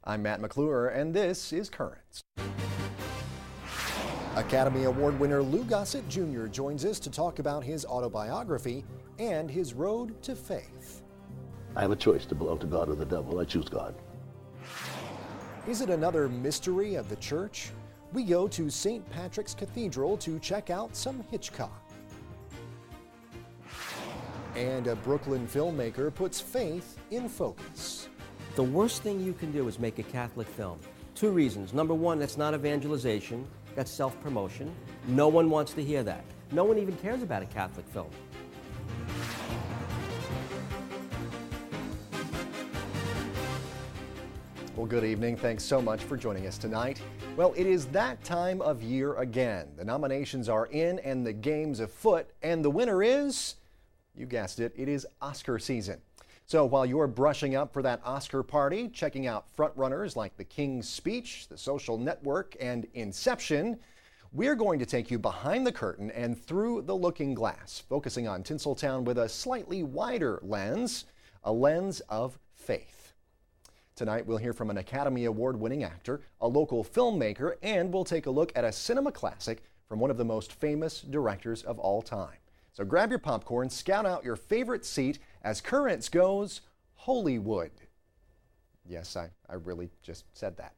I'm Matt McClure, and this is Currents. Academy Award winner Louis Gossett Jr. joins us to talk about his autobiography and his road to faith. I have a choice to belong to God or the devil. I choose God. Is it another mystery of the church? We go to St. Patrick's Cathedral to check out some Hitchcock. And a Brooklyn filmmaker puts faith in focus. The worst thing you can do is make a Catholic film. Two reasons. Number one, that's not evangelization, that's self-promotion. No one wants to hear that. No one even cares about a Catholic film. Well, good evening. Thanks so much for joining us tonight. Well, it is that time of year again. The nominations are in and the game's afoot, and the winner is, you guessed it, it is Oscar season. So while you're brushing up for that Oscar party, checking out frontrunners like The King's Speech, The Social Network, and Inception, we're going to take you behind the curtain and through the looking glass, focusing on Tinseltown with a slightly wider lens, a lens of faith. Tonight, we'll hear from an Academy Award-winning actor, a local filmmaker, and we'll take a look at a cinema classic from one of the most famous directors of all time. So grab your popcorn, scout out your favorite seat as Currents goes Hollywood. Yes, I really just said that.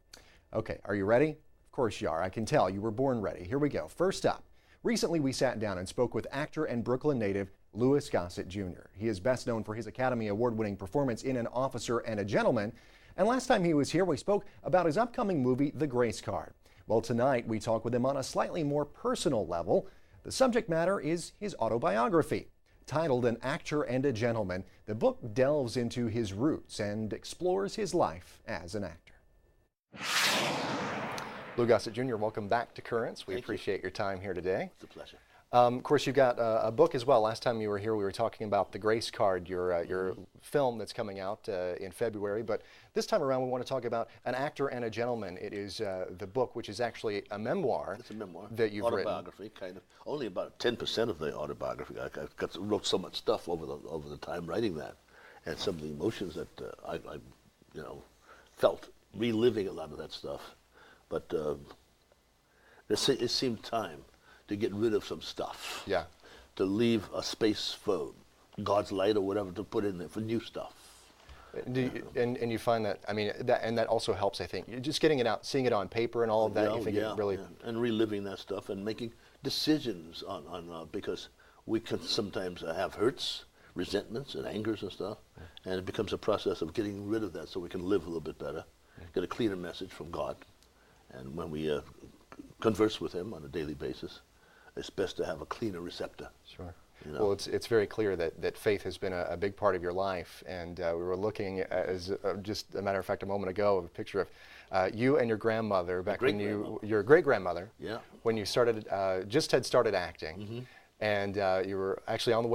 Okay, are you ready? Of course you are. I can tell you were born ready. Here we go. First up, recently we sat down and spoke with actor and Brooklyn native Louis Gossett Jr. He is best known for his Academy Award-winning performance in An Officer and a Gentleman. And last time he was here, we spoke about his upcoming movie, The Grace Card. Well, tonight we talk with him on a slightly more personal level. The subject matter is his autobiography. Titled An Actor and a Gentleman, the book delves into his roots and explores his life as an actor. Louis Gossett Jr., welcome back to Currents. We appreciate your time here today. It's a pleasure. Of course, you've got a book as well. Last time you were here, we were talking about The Grace Card, your film that's coming out in February. But this time around, we want to talk about An Actor and a Gentleman. It is the book, which is actually a memoir. It's a memoir that you've written. Autobiography, kind of. Only about 10% of the autobiography. I wrote so much stuff over the time writing that, and some of the emotions that I felt reliving a lot of that stuff. But it seemed time to get rid of some stuff. Yeah. To leave a space for God's light or whatever to put in there for new stuff. And you find that, I mean, that also helps, I think. You're just getting it out, seeing it on paper and all of that, you think it really... And reliving that stuff and making decisions on because we can sometimes have hurts, resentments, and angers and stuff, and it becomes a process of getting rid of that so we can live a little bit better, get a cleaner message from God. And when we converse with Him on a daily basis, it's best to have a cleaner receptor. Sure. You know? Well, it's very clear that faith has been a big part of your life, and we were looking, as just a matter of fact, a moment ago, of a picture of you and your grandmother back when your great-grandmother, when you started, just had started acting, and you were actually on the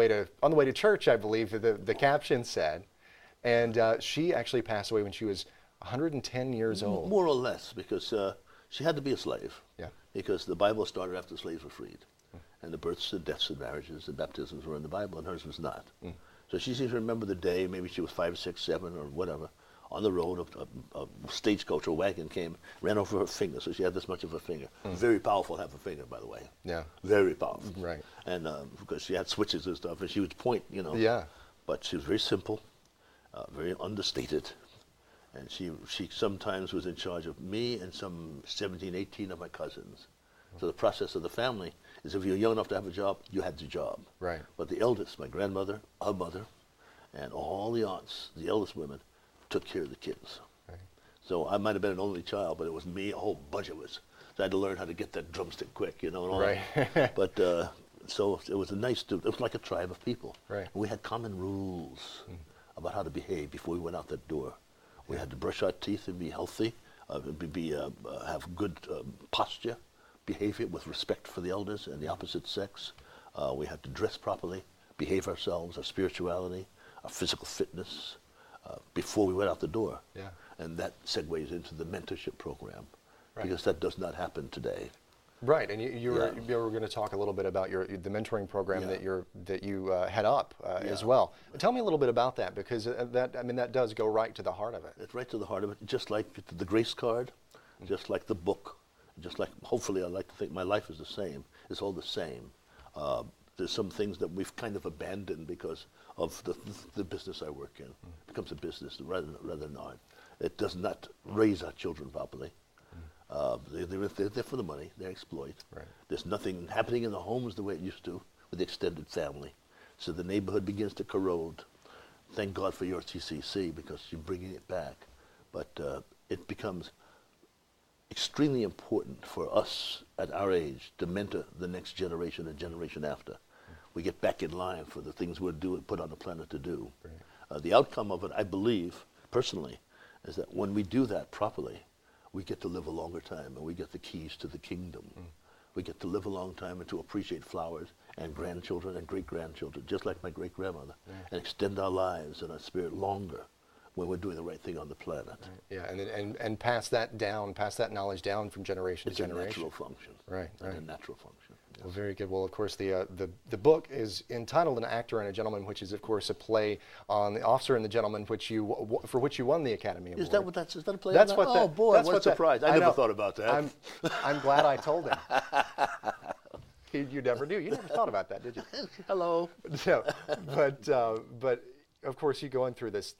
way to church, I believe the caption said, and she actually passed away when she was 110 years old. More or less, because she had to be a slave. Yeah. Because the Bible started after slaves were freed. And the births and deaths and marriages and baptisms were in the Bible, and hers was not. So she seems to remember the day, maybe she was 5, 6, 7, or whatever, on the road, a stagecoach or wagon came, ran over her finger, so she had this much of a finger. Very powerful to have a finger, by the way. Yeah. Very powerful. Right. And because she had switches and stuff, and she would point, Yeah. But she was very simple, very understated. And she sometimes was in charge of me and some 17, 18 of my cousins. So the process of the family is if you're young enough to have a job, you had the job. Right. But the eldest, my grandmother, her mother, and all the aunts, the eldest women, took care of the kids. Right. So I might have been an only child, but it was me, a whole bunch of us. So I had to learn how to get that drumstick quick, and all right. that. But so it was it was like a tribe of people. Right. We had common rules about how to behave before we went out that door. We had to brush our teeth and be healthy, have good posture, behavior with respect for the elders and the opposite sex. We had to dress properly, behave ourselves, our spirituality, our physical fitness, before we went out the door. Yeah. And that segues into the mentorship program, because that does not happen today. Right, and you were going to talk a little bit about the mentoring program that you head up as well. Tell me a little bit about that, because that does go right to the heart of it. It's right to the heart of it, just like the grace card, just like the book, just like, hopefully I like to think my life is the same. It's all the same. There's some things that we've kind of abandoned because of the business I work in. It becomes a business rather than art. It does not raise our children properly. They're there for the money. They exploit. Right. There's nothing happening in the homes the way it used to with the extended family. So the neighborhood begins to corrode. Thank God for your TCC, because you're bringing it back. But it becomes extremely important for us at our age to mentor the next generation and generation after. We get back in line for the things we're put on the planet to do. Right. The outcome of it, I believe, personally, is that when we do that properly, we get to live a longer time, and we get the keys to the kingdom. We get to live a long time and to appreciate flowers and grandchildren and great-grandchildren, just like my great-grandmother, and extend our lives and our spirit longer when we're doing the right thing on the planet. Right. Yeah, and pass that knowledge down from generation to generation. It's a natural function. Right. A natural function. Yes. Well, very good. Well, of course, the book is entitled An Actor and a Gentleman, which is, of course, a play on The Officer and the Gentleman, for which you won the Academy Award. Is that a play that's on what that? Oh, boy, what a surprise. I never know. thought about that. I'm glad I told him. You never knew. You never thought about that, did you? Hello. No, but of course, you going through this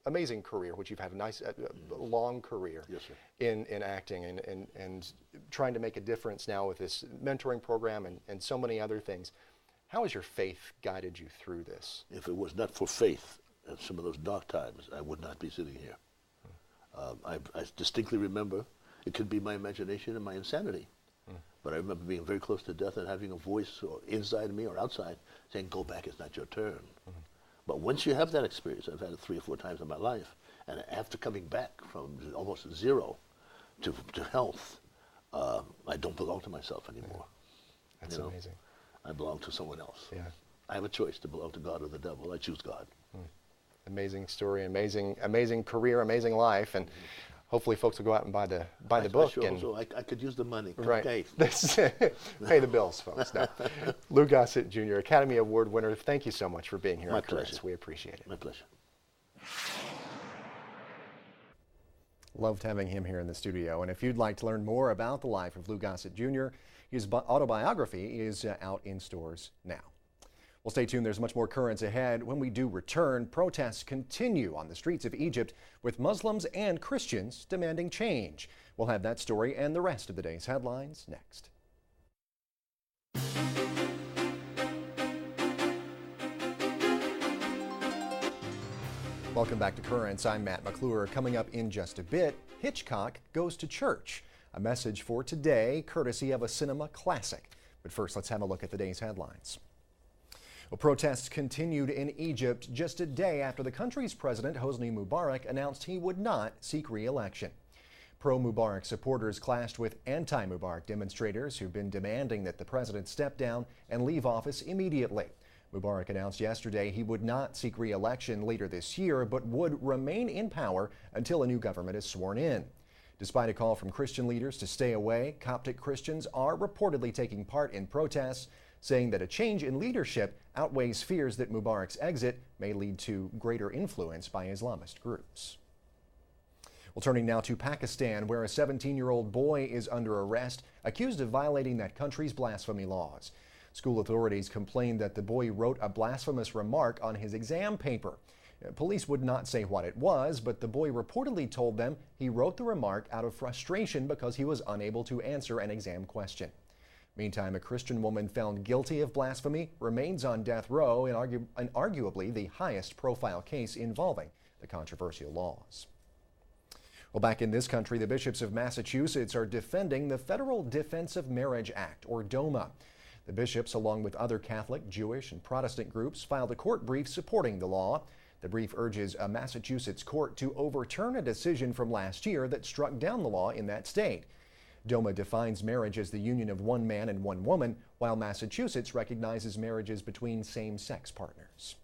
amazing career, which you've had a nice, long career. Yes, sir. in acting and trying to make a difference now with this mentoring program and so many other things. How has your faith guided you through this? If it was not for faith at some of those dark times, I would not be sitting here. I distinctly remember, it could be my imagination and my insanity, but I remember being very close to death and having a voice inside me or outside saying, go back, it's not your turn. But once you have that experience, I've had it 3 or 4 times in my life, and after coming back from almost zero to health, I don't belong to myself anymore. That's amazing. I belong to someone else. Yeah. I have a choice to belong to God or the devil. I choose God. Amazing story, amazing career, amazing life, and hopefully folks will go out and buy the book. Sure, and so I could use the money. Right. Okay. Pay the bills, folks. No. Lou Gossett Jr., Academy Award winner, thank you so much for being here. My pleasure. We appreciate it. My pleasure. Loved having him here in the studio. And if you'd like to learn more about the life of Lou Gossett Jr., his autobiography is out in stores now. Well, stay tuned. There's much more currents ahead. When we do return, protests continue on the streets of Egypt, with Muslims and Christians demanding change. We'll have that story and the rest of the day's headlines next. Welcome back to Currents. I'm Matt McClure. Coming up in just a bit, Hitchcock goes to church. A message for today, courtesy of a cinema classic. But first, let's have a look at the day's headlines. Well, protests continued in Egypt just a day after the country's president, Hosni Mubarak, announced he would not seek re-election. Pro-Mubarak supporters clashed with anti-Mubarak demonstrators who've been demanding that the president step down and leave office immediately. Mubarak announced yesterday he would not seek re-election later this year, but would remain in power until a new government is sworn in. Despite a call from Christian leaders to stay away, Coptic Christians are reportedly taking part in protests, saying that a change in leadership outweighs fears that Mubarak's exit may lead to greater influence by Islamist groups. Well, turning now to Pakistan, where a 17-year-old boy is under arrest, accused of violating that country's blasphemy laws. School authorities complained that the boy wrote a blasphemous remark on his exam paper. Police would not say what it was, but the boy reportedly told them he wrote the remark out of frustration because he was unable to answer an exam question. Meantime, a Christian woman found guilty of blasphemy remains on death row in arguably the highest profile case involving the controversial laws. Well, back in this country, the bishops of Massachusetts are defending the Federal Defense of Marriage Act, or DOMA. The bishops, along with other Catholic, Jewish, and Protestant groups, filed a court brief supporting the law. The brief urges a Massachusetts court to overturn a decision from last year that struck down the law in that state. DOMA defines marriage as the union of one man and one woman, while Massachusetts recognizes marriages between same-sex partners.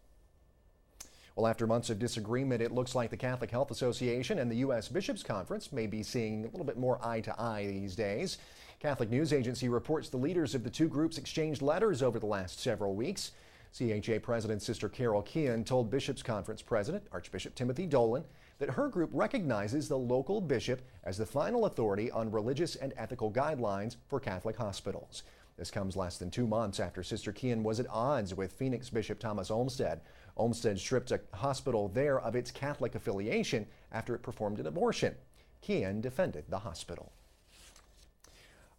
Well, after months of disagreement, it looks like the Catholic Health Association and the U.S. Bishops' Conference may be seeing a little bit more eye-to-eye these days. Catholic News Agency reports the leaders of the two groups exchanged letters over the last several weeks. CHA President Sister Carol Keehan told Bishops' Conference President Archbishop Timothy Dolan that her group recognizes the local bishop as the final authority on religious and ethical guidelines for Catholic hospitals. This comes less than 2 months after Sister Keehan was at odds with Phoenix Bishop Thomas Olmsted. Olmsted stripped a hospital there of its Catholic affiliation after it performed an abortion. Keehan defended the hospital.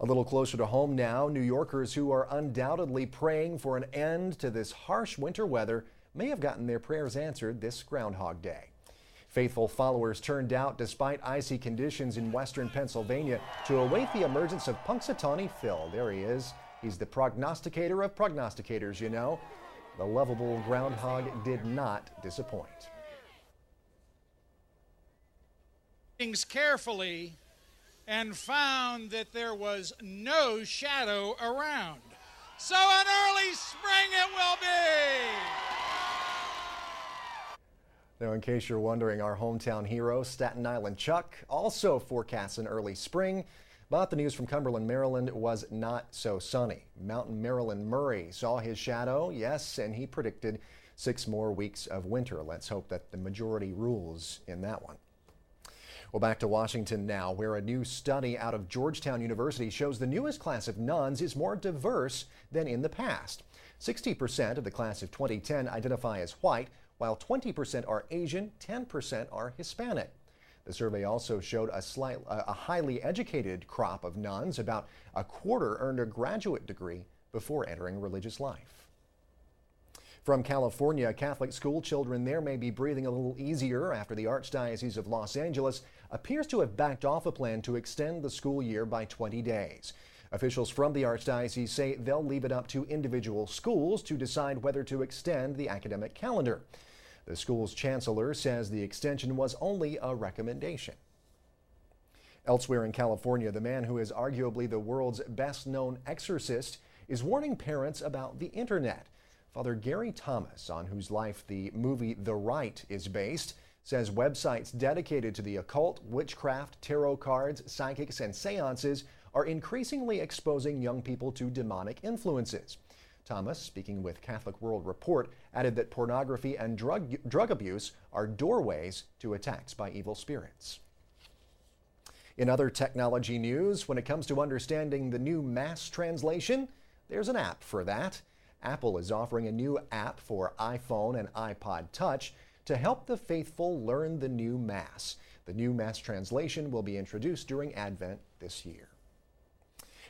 A little closer to home now, New Yorkers who are undoubtedly praying for an end to this harsh winter weather may have gotten their prayers answered this Groundhog Day. Faithful followers turned out despite icy conditions in western Pennsylvania to await the emergence of Punxsutawney Phil. There he is. He's the prognosticator of prognosticators, you know. The lovable groundhog did not disappoint. Things carefully and found that there was no shadow around. So an early spring it will be! Now, in case you're wondering, our hometown hero, Staten Island Chuck, also forecasts an early spring. But the news from Cumberland, Maryland was not so sunny. Mountain Maryland Murray saw his shadow, yes, and he predicted 6 more weeks of winter. Let's hope that the majority rules in that one. Well, back to Washington now, where a new study out of Georgetown University shows the newest class of nuns is more diverse than in the past. 60% of the class of 2010 identify as white, while 20% are Asian, 10% are Hispanic. The survey also showed a highly educated crop of nuns. About a quarter earned a graduate degree before entering religious life. From California, Catholic school children there may be breathing a little easier after the Archdiocese of Los Angeles appears to have backed off a plan to extend the school year by 20 days. Officials from the Archdiocese say they'll leave it up to individual schools to decide whether to extend the academic calendar. The school's chancellor says the extension was only a recommendation. Elsewhere in California, the man who is arguably the world's best-known exorcist is warning parents about the internet. Father Gary Thomas, on whose life the movie The Rite is based, says websites dedicated to the occult, witchcraft, tarot cards, psychics, and seances are increasingly exposing young people to demonic influences. Thomas, speaking with Catholic World Report, added that pornography and drug abuse are doorways to attacks by evil spirits. In other technology news, when it comes to understanding the new Mass translation, there's an app for that. Apple is offering a new app for iPhone and iPod Touch to help the faithful learn the new Mass. The new Mass translation will be introduced during Advent this year.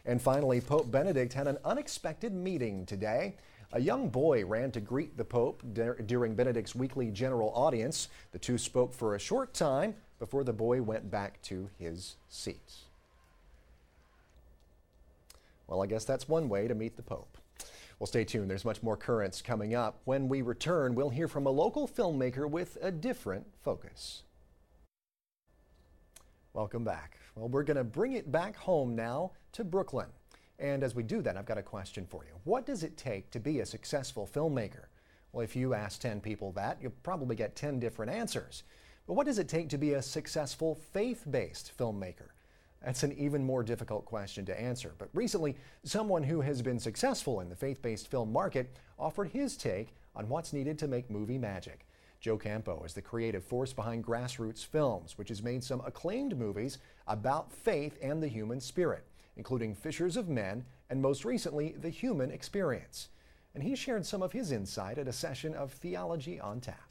And finally, Pope Benedict had an unexpected meeting today. A young boy ran to greet the Pope during Benedict's weekly general audience. The two spoke for a short time before the boy went back to his seat. Well, I guess that's one way to meet the Pope. Well, stay tuned. There's much more currents coming up. When we return, we'll hear from a local filmmaker with a different focus. Welcome back. Well, we're going to bring it back home now to Brooklyn. And as we do that, I've got a question for you. What does it take to be a successful filmmaker? Well, if you ask 10 people that, you'll probably get 10 different answers. But what does it take to be a successful faith-based filmmaker? That's an even more difficult question to answer. But recently, someone who has been successful in the faith-based film market offered his take on what's needed to make movie magic. Joe Campo is the creative force behind Grassroots Films, which has made some acclaimed movies about faith and the human spirit, including Fishers of Men and most recently, The Human Experience. And he shared some of his insight at a session of Theology on Tap.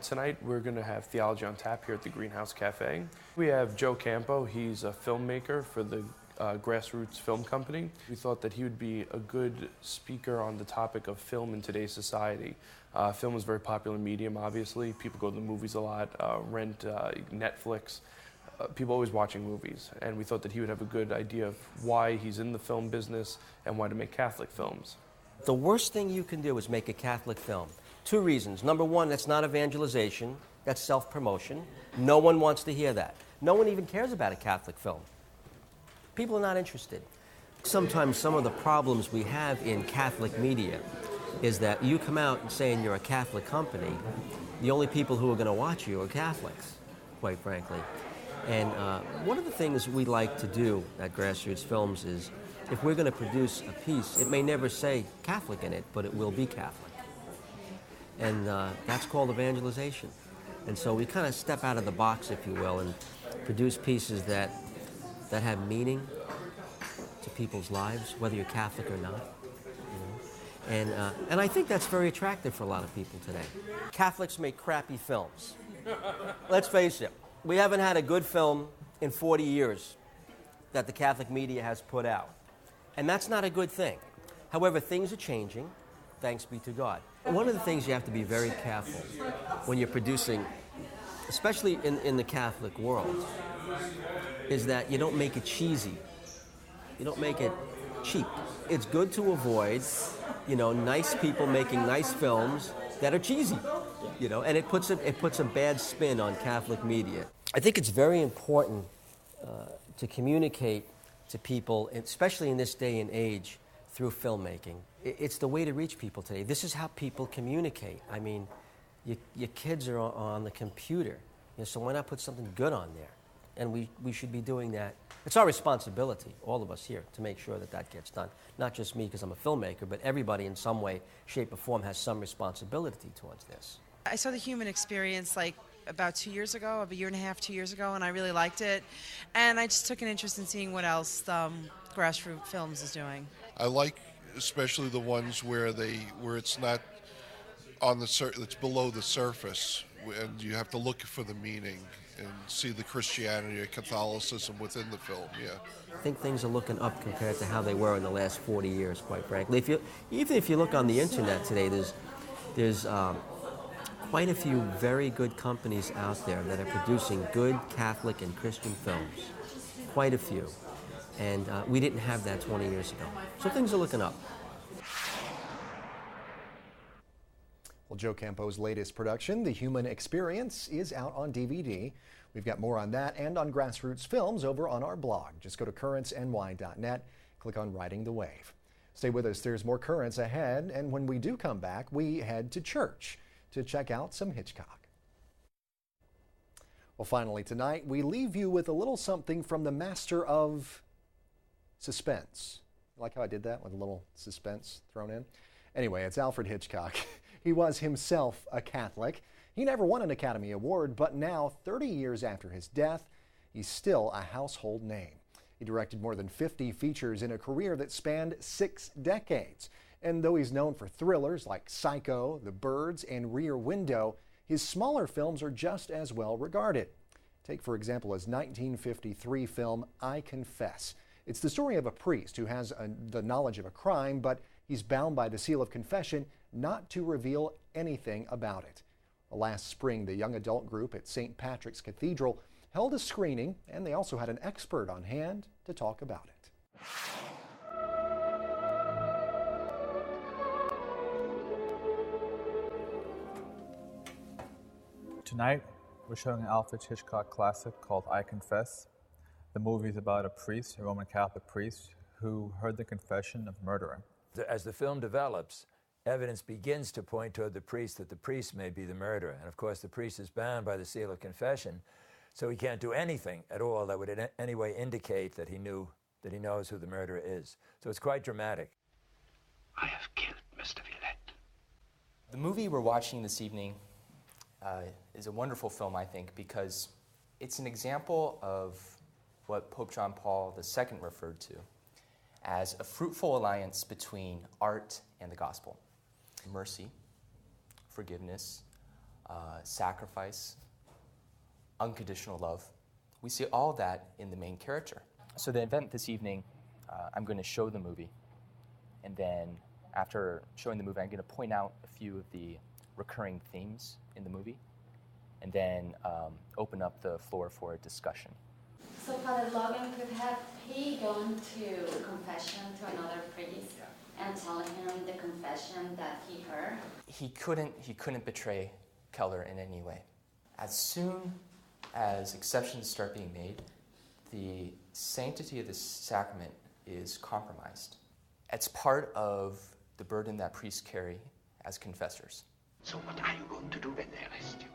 Tonight we're going to have Theology on Tap here at the Greenhouse Cafe. We have Joe Campo. He's a filmmaker for the Grassroots Film Company. We thought that he would be a good speaker on the topic of film in today's society. Film is a very popular medium, obviously. People go to the movies a lot, rent Netflix. People always watching movies, and we thought that he would have a good idea of why he's in the film business and why to make Catholic films. The worst thing you can do is make a Catholic film. 2 reasons. Number one, that's not evangelization, that's self-promotion. No one wants to hear that. No one even cares about a Catholic film. People are not interested. Sometimes some of the problems we have in Catholic media is that you come out and saying you're a Catholic company, the only people who are going to watch you are Catholics, quite frankly. And one of the things we like to do at Grassroots Films is, if we're going to produce a piece, it may never say Catholic in it, but it will be Catholic. And that's called evangelization. And so we kind of step out of the box, if you will, and produce pieces that have meaning to people's lives, whether you're Catholic or not. You know? And I think that's very attractive for a lot of people today. Catholics make crappy films. Let's face it, we haven't had a good film in 40 years that the Catholic media has put out. And that's not a good thing. However, things are changing, thanks be to God. One of the things you have to be very careful when you're producing, especially in the Catholic world, is that you don't make it cheesy. You don't make it cheap. It's good to avoid, nice people making nice films that are cheesy, and it puts a bad spin on Catholic media. I think it's very important to communicate to people, especially in this day and age, through filmmaking. It's the way to reach people today. This is how people communicate. I mean, your kids are on the computer, so why not put something good on there? And we should be doing that. It's our responsibility, all of us here, to make sure that gets done. Not just me, because I'm a filmmaker, but everybody in some way, shape, or form has some responsibility towards this. I saw The Human Experience about 2 years ago, a year and a half, 2 years ago, and I really liked it. And I just took an interest in seeing what else Grassroots Films is doing. I like especially the ones where it's not on it's below the surface, and you have to look for the meaning and see the Christianity or Catholicism within the film. Yeah, I think things are looking up compared to how they were in the last 40 years, quite frankly. Even if you look on the internet today, there's quite a few very good companies out there that are producing good Catholic and Christian films. Quite a few. And we didn't have that 20 years ago. So things are looking up. Well, Joe Campo's latest production, The Human Experience, is out on DVD. We've got more on that and on Grassroots Films over on our blog. Just go to currentsny.net, click on Riding the Wave. Stay with us, there's more Currents ahead, and when we do come back, we head to church to check out some Hitchcock. Well, finally tonight, we leave you with a little something from the master of suspense. You like how I did that with a little suspense thrown in? Anyway, it's Alfred Hitchcock. He was himself a Catholic. He never won an Academy Award, but now, 30 years after his death, he's still a household name. He directed more than 50 features in a career that spanned 6 decades. And though he's known for thrillers like Psycho, The Birds, and Rear Window, his smaller films are just as well regarded. Take, for example, his 1953 film, I Confess. It's the story of a priest who has the knowledge of a crime, but he's bound by the seal of confession not to reveal anything about it. Last spring, the young adult group at St. Patrick's Cathedral held a screening, and they also had an expert on hand to talk about it. Tonight, we're showing an Alfred Hitchcock classic called I Confess. The movie is about a priest, a Roman Catholic priest, who heard the confession of a murderer. As the film develops, evidence begins to point toward the priest that the priest may be the murderer. And of course, the priest is bound by the seal of confession, so he can't do anything at all that would in any way indicate that he knows who the murderer is. So it's quite dramatic. I have killed Mr. Villette. The movie we're watching this evening is a wonderful film, I think, because it's an example of what Pope John Paul II referred to as a fruitful alliance between art and the gospel. Mercy, forgiveness, sacrifice, unconditional love. We see all that in the main character. So the event this evening, I'm going to show the movie, and then after showing the movie, I'm going to point out a few of the recurring themes in the movie, and then open up the floor for a discussion. So Father Logan, could have he gone to confession to another priest and telling him the confession that he heard? He couldn't betray Keller in any way. As soon as exceptions start being made, the sanctity of the sacrament is compromised. It's part of the burden that priests carry as confessors. So what are you going to do when they arrest you?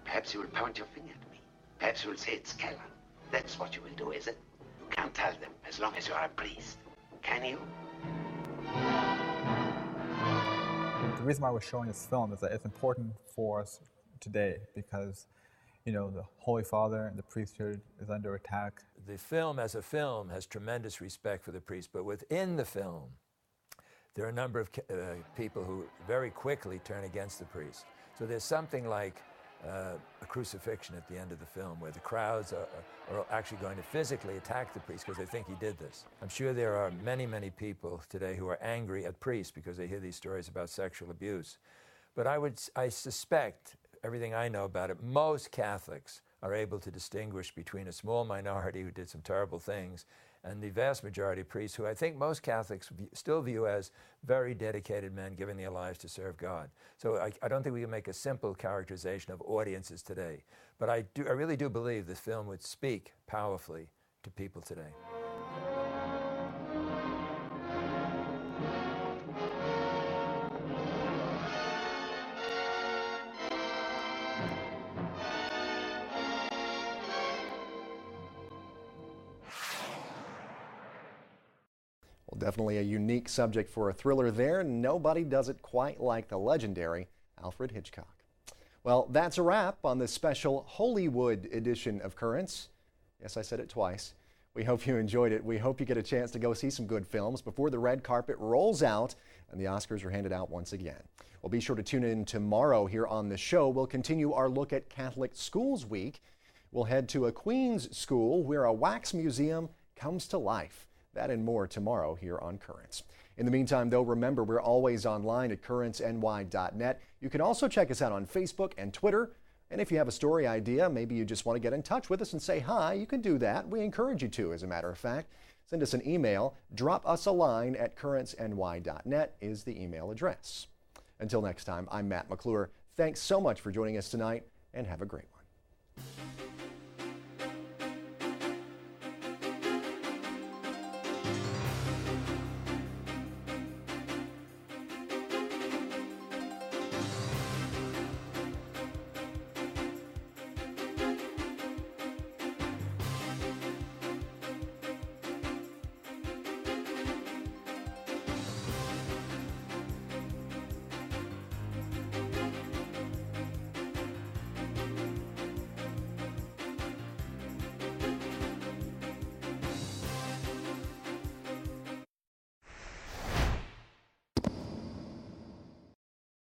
Perhaps you will point your finger at me. Perhaps you will say it's Keller. That's what you will do, is it? You can't tell them as long as you are a priest. Can you? The reason why we're showing this film is that it's important for us today because, you know, the Holy Father and the priesthood is under attack. The film as a film has tremendous respect for the priest, but within the film, there are a number of people who very quickly turn against the priest. So there's something like a crucifixion at the end of the film where the crowds are actually going to physically attack the priest because they think he did this. I'm sure there are many, many people today who are angry at priests because they hear these stories about sexual abuse. But I suspect, everything I know about it, most Catholics are able to distinguish between a small minority who did some terrible things and the vast majority of priests who I think most Catholics still view as very dedicated men giving their lives to serve God. So I don't think we can make a simple characterization of audiences today. But I really do believe this film would speak powerfully to people today. Well, definitely a unique subject for a thriller there. Nobody does it quite like the legendary Alfred Hitchcock. Well, that's a wrap on this special Hollywood edition of Currents. Yes, I said it twice. We hope you enjoyed it. We hope you get a chance to go see some good films before the red carpet rolls out and the Oscars are handed out once again. Well, be sure to tune in tomorrow here on the show. We'll continue our look at Catholic Schools Week. We'll head to a Queens school where a wax museum comes to life. That and more tomorrow here on Currents. In the meantime, though, remember we're always online at currentsny.net. You can also check us out on Facebook and Twitter. And if you have a story idea, maybe you just want to get in touch with us and say hi, you can do that. We encourage you to, as a matter of fact. Send us an email. Drop us a line at currentsny.net is the email address. Until next time, I'm Matt McClure. Thanks so much for joining us tonight, and have a great one.